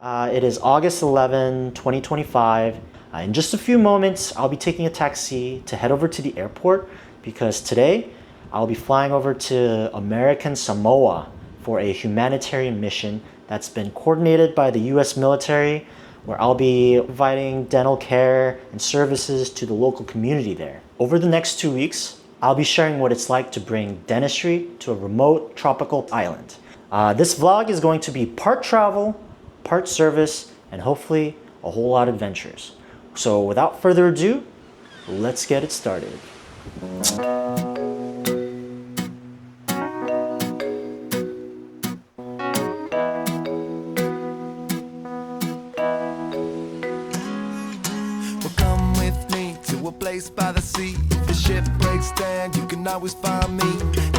It is August 11, 2025. In just a few moments, I'll be taking a taxi to head over to the airport because today I'll be flying over to American Samoa for a humanitarian mission that's been coordinated by the US military, where I'll be providing dental care and services to the local community there. Over the next 2 weeks, I'll be sharing what it's like to bring dentistry to a remote tropical island. This vlog is going to be part travel, part service, and hopefully a whole lot of adventures. So without further ado, let's get it started. Well, come with me to a place by the sea. If the ship breaks down, you can always find me.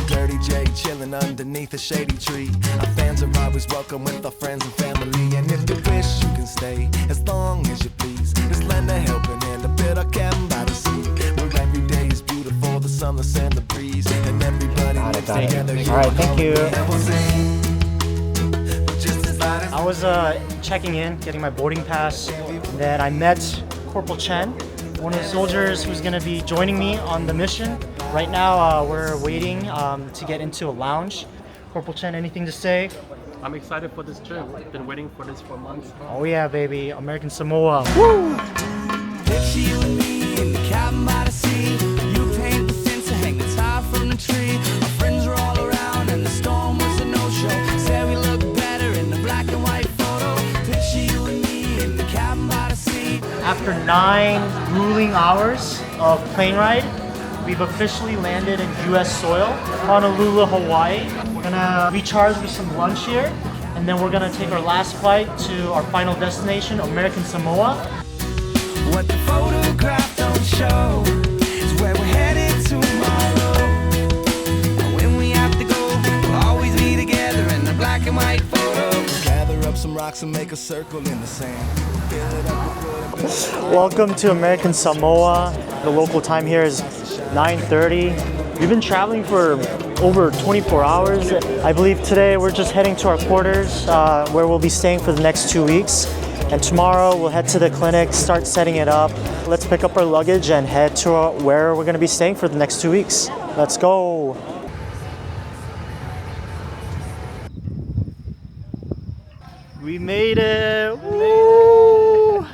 Dirty J chilling underneath a shady tree. Our fans are always welcome with our friends and family. And if you wish, you can stay as long as you please. Just lend a helping hand, a bit of cabin by the sea. Where every day is beautiful, the sun, the sand, the breeze. And everybody lives together. Alright, thank you. I was checking in, getting my boarding pass. Then I met Corporal Chen, one of the soldiers who's going to be joining me on the mission. Right now, we're waiting to get into a lounge. Corporal Chen, anything to say? I'm excited for this trip. I've been waiting for this for months. Oh yeah, baby. American Samoa. Woo! Picture you and me in the cabin by the sea. You paint the fence to hang the tie from the tree. Our friends were all around and the storm was a no-show. Said we look better in the black and white photo. Picture you and me in the cabin by the sea. After 9 grueling hours of plane ride, we've officially landed in US soil, Honolulu, Hawaii. We're gonna recharge with some lunch here, and then we're gonna take our last flight to our final destination, American Samoa. What the photograph don't show is where we're headed tomorrow. And when we have to go, we'll always be together in the black and white photo. Gather up some rocks and make a circle in the sand. Fill it up with wood and build Welcome to American Samoa. The local time here is 9:30. We've been traveling for over 24 hours. I believe today we're just heading to our quarters where we'll be staying for the next 2 weeks. And tomorrow we'll head to the clinic, start setting it up. Let's pick up our luggage and head to where we're gonna be staying for the next 2 weeks. Let's go. We made it. Woo!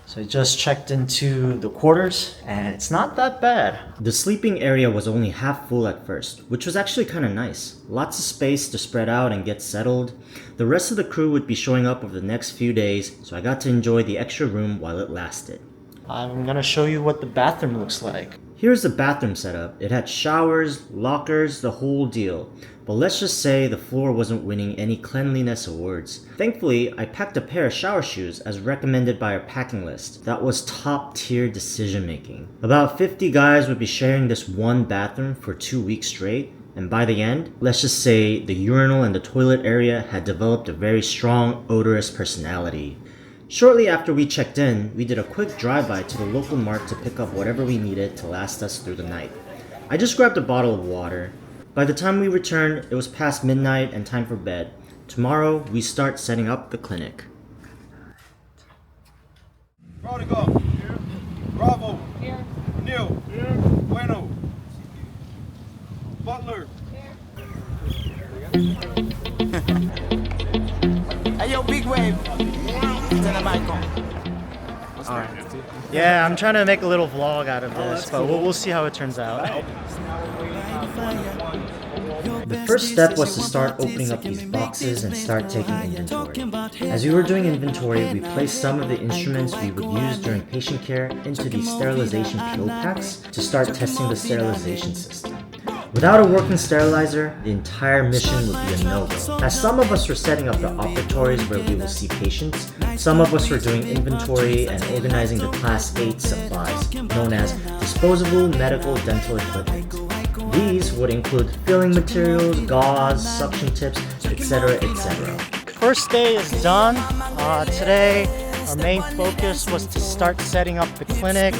So I just checked into the quarters and it's not that bad. The sleeping area was only half full at first, which was actually kind of nice. Lots of space to spread out and get settled. The rest of the crew would be showing up over the next few days, so I got to enjoy the extra room while it lasted. I'm gonna show you what the bathroom looks like. Here's the bathroom setup. It had showers, lockers, the whole deal. But let's just say the floor wasn't winning any cleanliness awards. Thankfully, I packed a pair of shower shoes as recommended by our packing list. That was top tier decision making. About 50 guys would be sharing this one bathroom for 2 weeks straight. And by the end, let's just say the urinal and the toilet area had developed a very strong, odorous personality. Shortly after we checked in, we did a quick drive-by to the local mart to pick up whatever we needed to last us through the night. I just grabbed a bottle of water. By the time we returned, it was past midnight and time for bed. Tomorrow, we start setting up the clinic. Prodigal. Here. Bravo. Here. Neil. Here. Bueno. Butler. Hey, yo, big wave. Turn the mic on. Yeah, I'm trying to make a little vlog out of this, but we'll see how it turns out. The first step was to start opening up these boxes and start taking inventory. As we were doing inventory, we placed some of the instruments we would use during patient care into these sterilization peel packs to start testing the sterilization system. Without a working sterilizer, the entire mission would be a no-go. As some of us were setting up the operatories where we will see patients, some of us were doing inventory and organizing the Class 8 supplies, known as disposable medical dental equipment. These would include filling materials, gauze, suction tips, etc., etc. First day is done. Today, our main focus was to start setting up the clinic.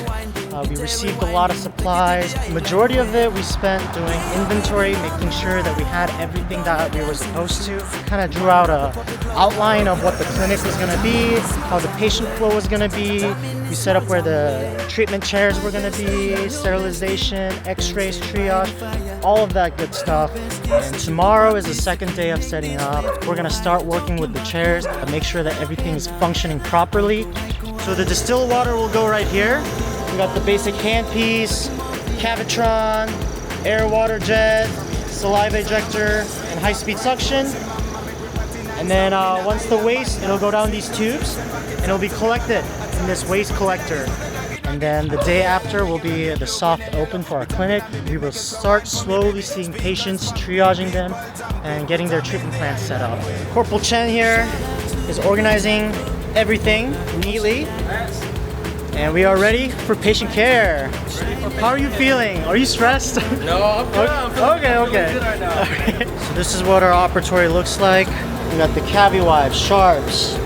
We received a lot of supplies. Majority of it we spent doing inventory, making sure that we had everything that we were supposed to. Kind of drew out a outline of what the clinic was going to be, how the patient flow was going to be. We set up where the treatment chairs were going to be, sterilization, x-rays, triage, all of that good stuff. And tomorrow is the second day of setting up. We're going to start working with the chairs to make sure that everything is functioning properly. So the distilled water will go right here. We got the basic handpiece, Cavitron, air water jet, saliva ejector, and high-speed suction. And then once the waste, it'll go down these tubes and it'll be collected in this waste collector. And then the day after will be the soft open for our clinic. We will start slowly seeing patients, triaging them, and getting their treatment plans set up. Corporal Chen here is organizing everything neatly. And we are ready for patient care. How are you feeling? Are you stressed? No, I'm good. I'm feeling good right now. Okay. So this is what our operatory looks like. We got the cavi wipes, sharps,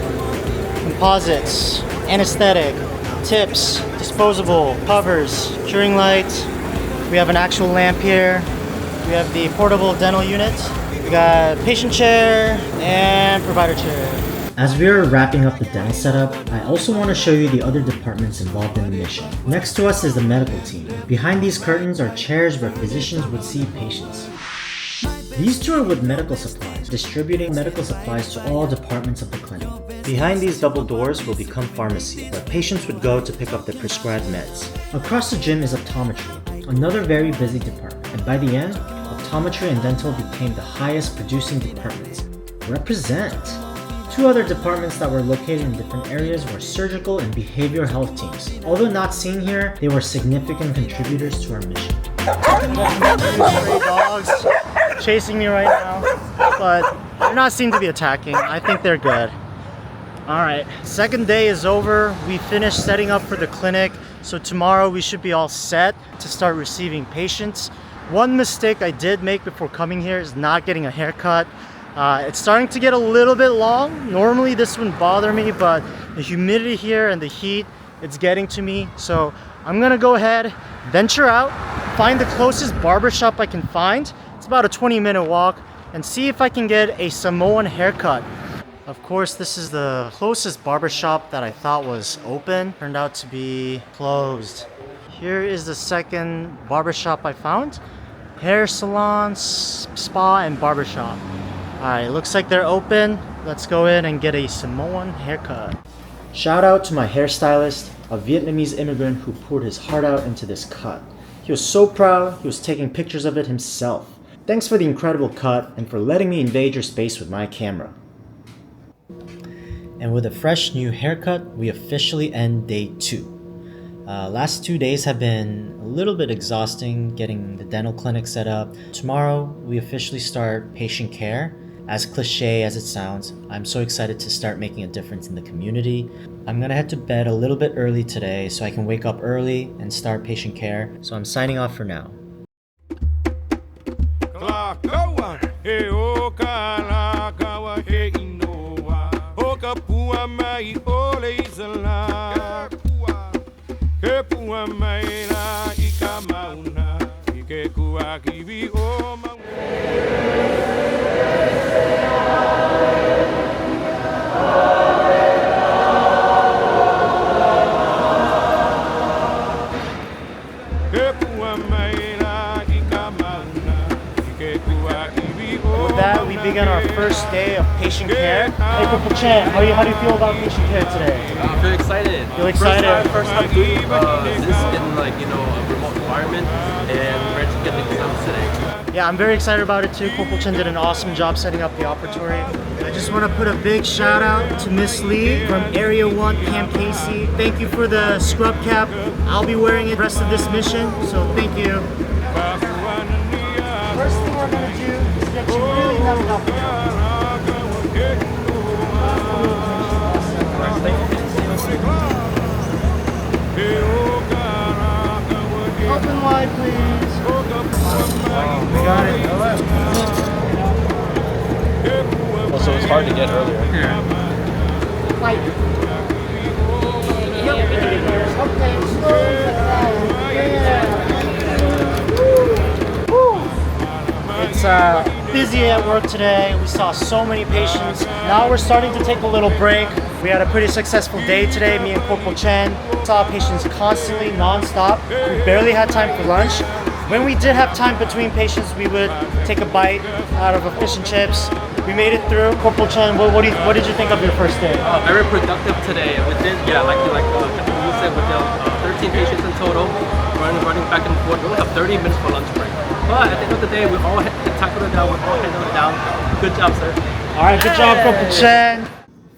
composites, anesthetic, tips, disposable, covers, curing light. We have an actual lamp here. We have the portable dental unit. We got patient chair and provider chair. As we are wrapping up the dental setup, I also want to show you the other departments involved in the mission. Next to us is the medical team. Behind these curtains are chairs where physicians would see patients. These two are with medical supplies, distributing medical supplies to all departments of the clinic. Behind these double doors will become pharmacy, where patients would go to pick up their prescribed meds. Across the gym is optometry, another very busy department, and by the end, optometry and dental became the highest producing departments. Represent! Two other departments that were located in different areas were surgical and behavioral health teams. Although not seen here, they were significant contributors to our mission. Stray dogs chasing me right now, but they're not seen to be attacking. I think they're good. Alright, second day is over. We finished setting up for the clinic, so tomorrow we should be all set to start receiving patients. One mistake I did make before coming here is not getting a haircut. It's starting to get a little bit long. Normally this wouldn't bother me, but the humidity here and the heat, it's getting to me. So I'm gonna go ahead, venture out, find the closest barbershop I can find. It's about a 20-minute walk, and see if I can get a Samoan haircut. Of course, this is the closest barbershop that I thought was open. Turned out to be closed. Here is the second barbershop I found. Hair salon, spa, and barbershop. Alright, looks like they're open. Let's go in and get a Samoan haircut. Shout out to my hairstylist, a Vietnamese immigrant who poured his heart out into this cut. He was so proud, he was taking pictures of it himself. Thanks for the incredible cut and for letting me invade your space with my camera. And with a fresh new haircut, we officially end day 2. Last 2 days have been a little bit exhausting getting the dental clinic set up. Tomorrow, we officially start patient care. As cliche as it sounds, I'm so excited to start making a difference in the community. I'm gonna head to bed a little bit early today so I can wake up early and start patient care. So I'm signing off for now. With that, we begin our first day of patient care. Hey, Corporal Chen, how do you feel about patient care today? I feel excited. Feel excited? First time doing this in a remote environment, and ready to get the results today. Yeah, I'm very excited about it too. Corporal Chen did an awesome job setting up the operatory. I just want to put a big shout out to Miss Lee from Area 1, Camp Casey. Thank you for the scrub cap. I'll be wearing it the rest of this mission, so thank you. First thing we're going to do is get you really leveled up. Open wide, please. We got it. Oh, so it's hard to get earlier. Fight. Okay, slowly. busy at work today. We saw so many patients. Now we're starting to take a little break. We had a pretty successful day today, me and Corporal Chen. Saw patients constantly, non-stop. We barely had time for lunch. When we did have time between patients, we would take a bite out of a fish and chips. We made it through. Corporal Chen, what did you think of your first day? Very productive today. We did, like you said, with 13 patients in total, running back and forth. We only have 30 minutes for lunch break. But at the end of the day, we all tackled it down. We all handled it down. Good job, sir. All right, good job, Corporal Chen.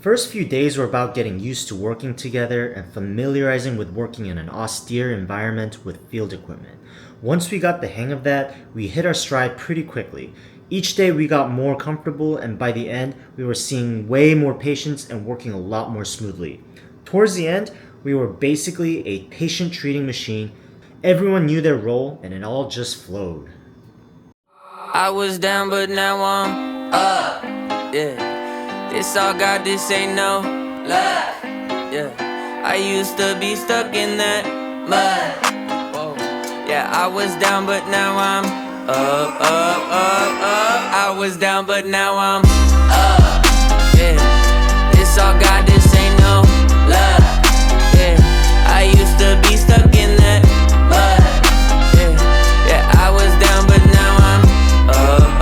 First few days were about getting used to working together and familiarizing with working in an austere environment with field equipment. Once we got the hang of that, we hit our stride pretty quickly. Each day we got more comfortable, and by the end, we were seeing way more patients and working a lot more smoothly. Towards the end, we were basically a patient treating machine. Everyone knew their role, and it all just flowed. I was down, but now I'm up. Yeah, this all God, this ain't no luck. Yeah, I used to be stuck in that mud. Whoa. Yeah, I was down, but now I'm up. I was down, but now I'm up. Yeah, this all God, this ain't no luck. Yeah, I used to be stuck in that mud. Yeah, I was down, but now I'm up.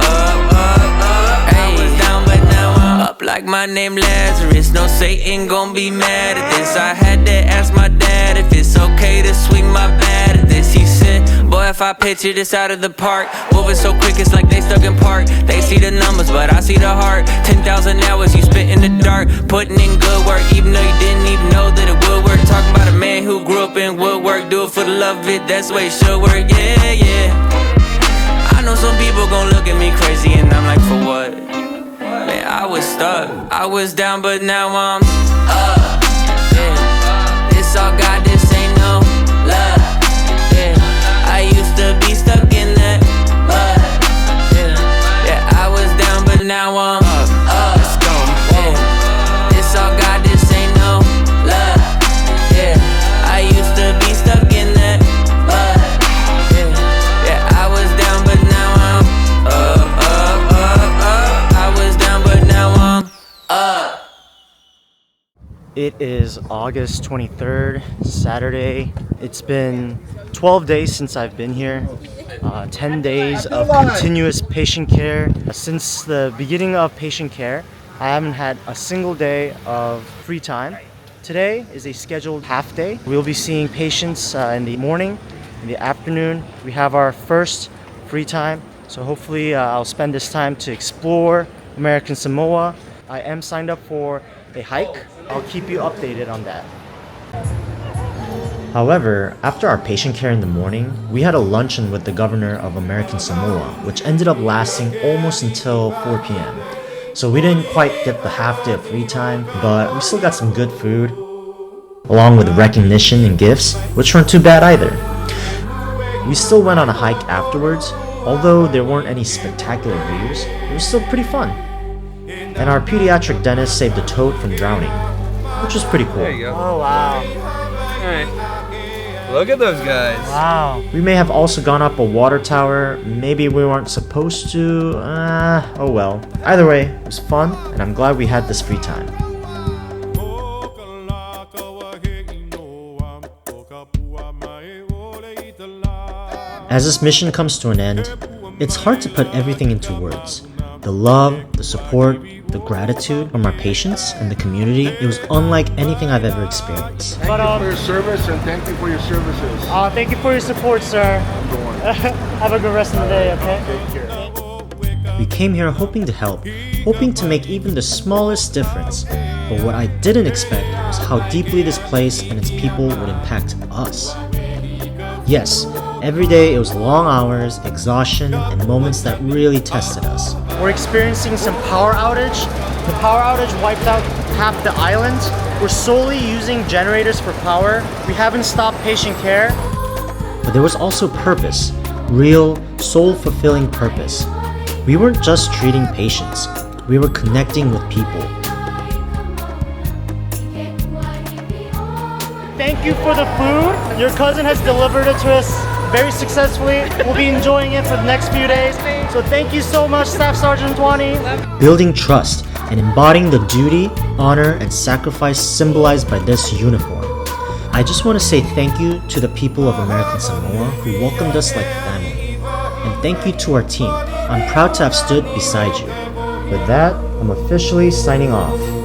I was down, but now I'm up like my name Lazarus. No Satan gon' be mad at this. I had to ask my dad if it's okay to swing my bat at this. He said, boy, if I picture this out of the park, moving so quick it's like they stuck in park. They see the numbers, but I see the heart. 10,000 hours you spit in the dark, putting in good work, even though you didn't even know that it would work. Talking about a man who grew up in woodwork, do it for the love of it, that's the way it should work. Yeah. I know some people gon' look at me crazy, and I'm like, for what? Man, I was stuck, I was down, but now I'm up. Yeah, this all God, this ain't no love. Yeah, I used to be stuck in that mud. Yeah, I was down, but now I'm up. Let's go. Yeah, this all God, this ain't no love. Yeah, I used to be stuck in that mud. Yeah, I was down, but now I'm up. I was down, but now I'm up. It is August 23rd, Saturday. It's been 12 days since I've been here. 10 days of continuous patient care. Since the beginning of patient care, I haven't had a single day of free time. Today is a scheduled half day. We'll be seeing patients in the morning, in the afternoon. We have our first free time. So hopefully I'll spend this time to explore American Samoa. I am signed up for a hike. I'll keep you updated on that. However, after our patient care in the morning, we had a luncheon with the governor of American Samoa, which ended up lasting almost until 4 p.m. So we didn't quite get the half day of free time, but we still got some good food, along with recognition and gifts, which weren't too bad either. We still went on a hike afterwards. Although there weren't any spectacular views, it was still pretty fun. And our pediatric dentist saved a toad from drowning, which was pretty cool. There you go. Oh wow. Alright. Look at those guys. Wow. We may have also gone up a water tower, maybe we weren't supposed to, oh well. Either way, it was fun, and I'm glad we had this free time. As this mission comes to an end, it's hard to put everything into words. The love, the support, the gratitude from our patients and the community, it was unlike anything I've ever experienced. Thank you for your service and thank you for your services. Thank you for your support, sir. Have a good rest of the day, okay? Take care. We came here hoping to help, hoping to make even the smallest difference. But what I didn't expect was how deeply this place and its people would impact us. Yes, every day it was long hours, exhaustion, and moments that really tested us. We're experiencing some power outage. The power outage wiped out half the island. We're solely using generators for power. We haven't stopped patient care. But there was also purpose, real, soul-fulfilling purpose. We weren't just treating patients, we were connecting with people. Thank you for the food. Your cousin has delivered it to us very successfully. We'll be enjoying it for the next few days. So thank you so much, Staff Sergeant Twani. Building trust and embodying the duty, honor, and sacrifice symbolized by this uniform. I just want to say thank you to the people of American Samoa who welcomed us like family. And thank you to our team. I'm proud to have stood beside you. With that, I'm officially signing off.